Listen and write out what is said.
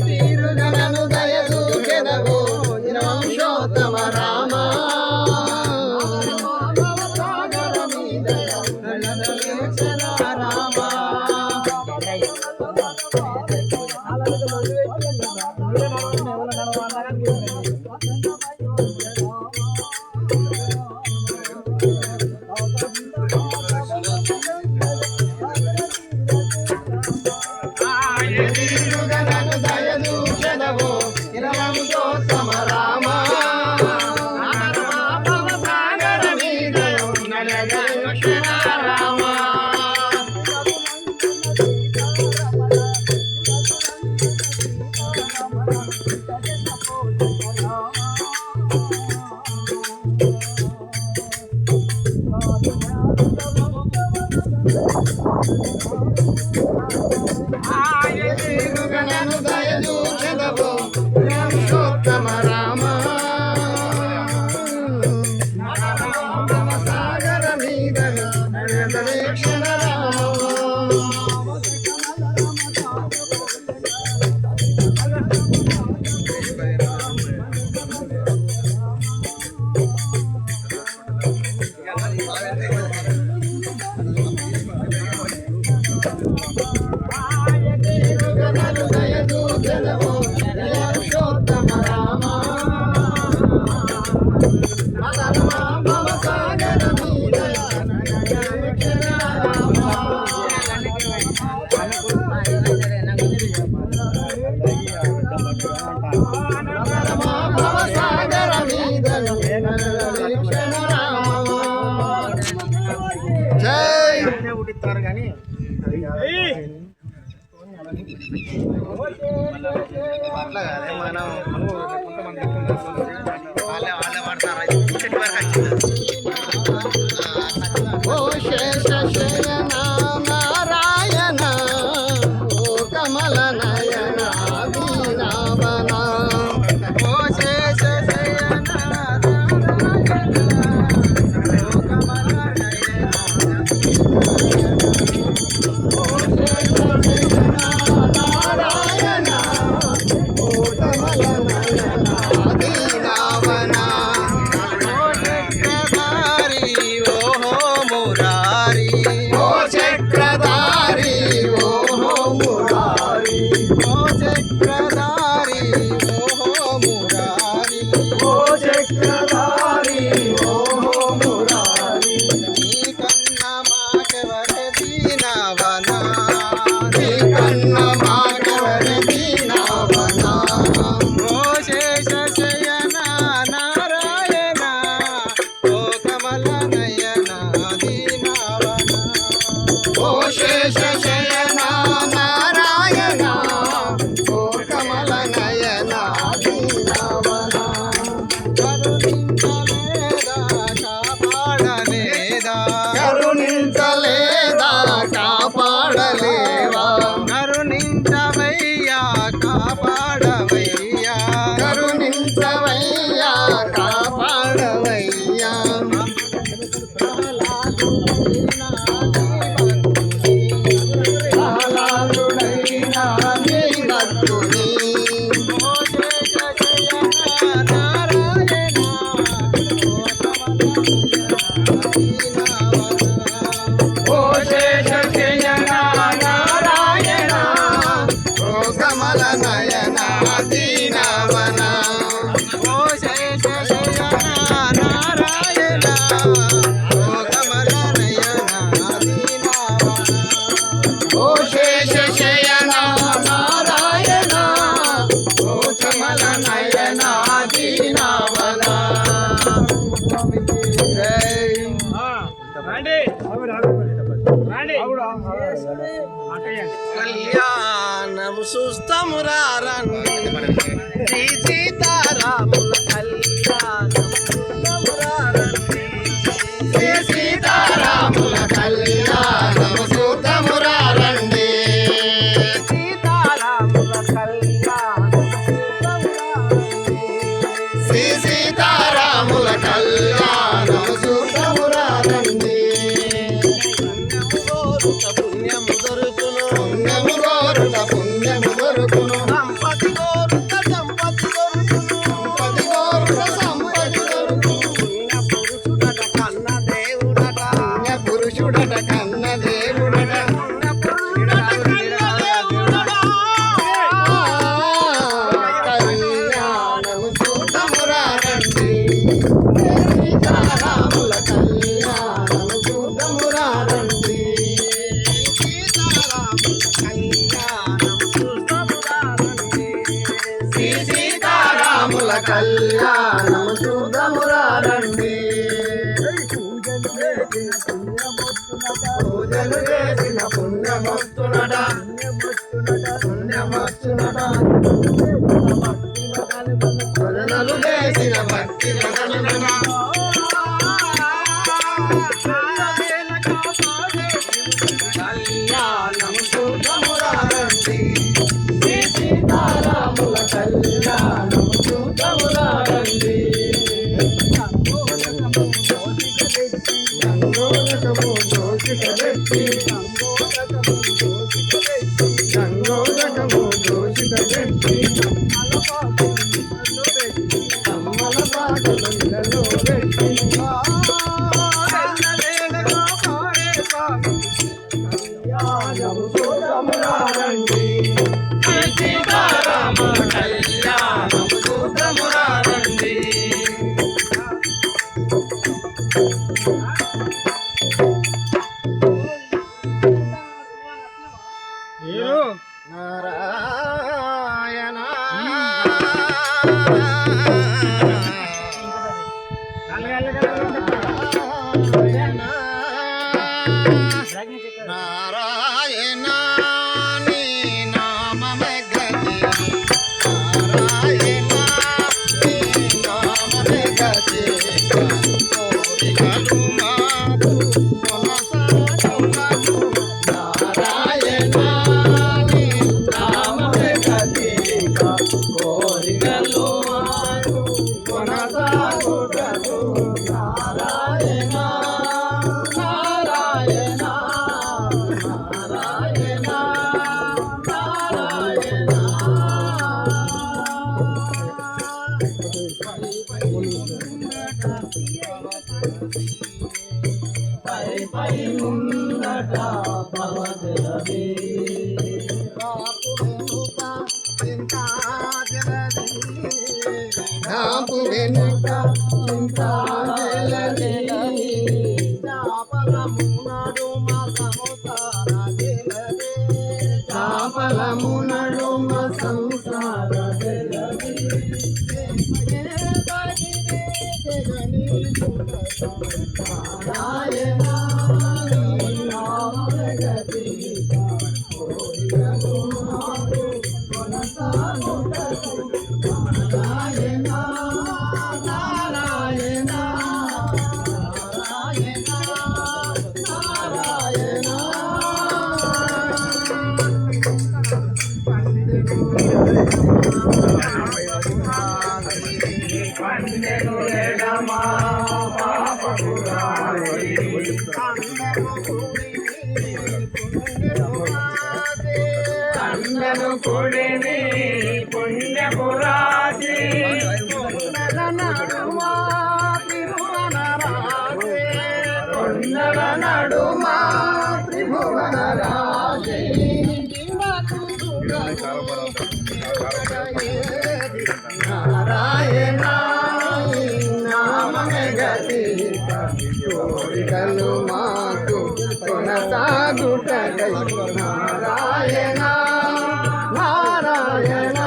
తీరుగనను దయదూచెదవు వంశోత్తమ రామ కళ్యాణం సుస్తమురా రండి శ్రీ సీతారాముల కళ్యాణం శ్రీ సీతారాముల కళ్యాణం సుస్తమురా రండి సీతారాముల కళ్యాణం శ్రీ సీతారాముల కళ్యాణం సుస్తమురా రండి దేవుడట కన్న దేవుడట కళ్యాణము చూద్దామురా రండి సీతారాముల కళ్యాణము చూద్దామురా రండి శ్రీ సీతారాముల కళ్యాణము చూద్దామురా రండి పూజలు చేసిన పుణ్యమొస్తునట పుణ్యమొస్తునట భజనలు చేసిన భక్తి భజనట కళ్యాణము చూద్దామురా రండి శ్రీ సీతారాముల కళ్యాణము చూద్దామురా రండి గంగోదకము దోషిక వ్యక్తి గంగోదకము దోషిక వ్యక్తి అమ్మల పాటలు ఇళ్ళలో పెట్టి కళ్యాణము చూద్దామురా రండి శ్రీ సీతారాముల కళ్యాణము చూద్దామురా రండి నారాయణ నారాయణ నీ నామమే గతి నారాయణ నీ నామమే గతి కోరికలు మాకు కొనసాగునకు నారాయణ నీ నామమే గతి కోరికలు మాకు కొనసాగునకు నారాయణ నారాయణ నారాయణ నారాయణ పై పై ముందట భవదరది కాపు వెనుక చింతా జలది చాపలమునడు మా సంసార నారాయణ కండను కొడిని పుణ్యపురాసి కొండల నడుమా త్రిభువన రాజే నారాయణ నామమే గతి కోరికలు మాకు కొనసాగుటకై నారాయణ నారాయణ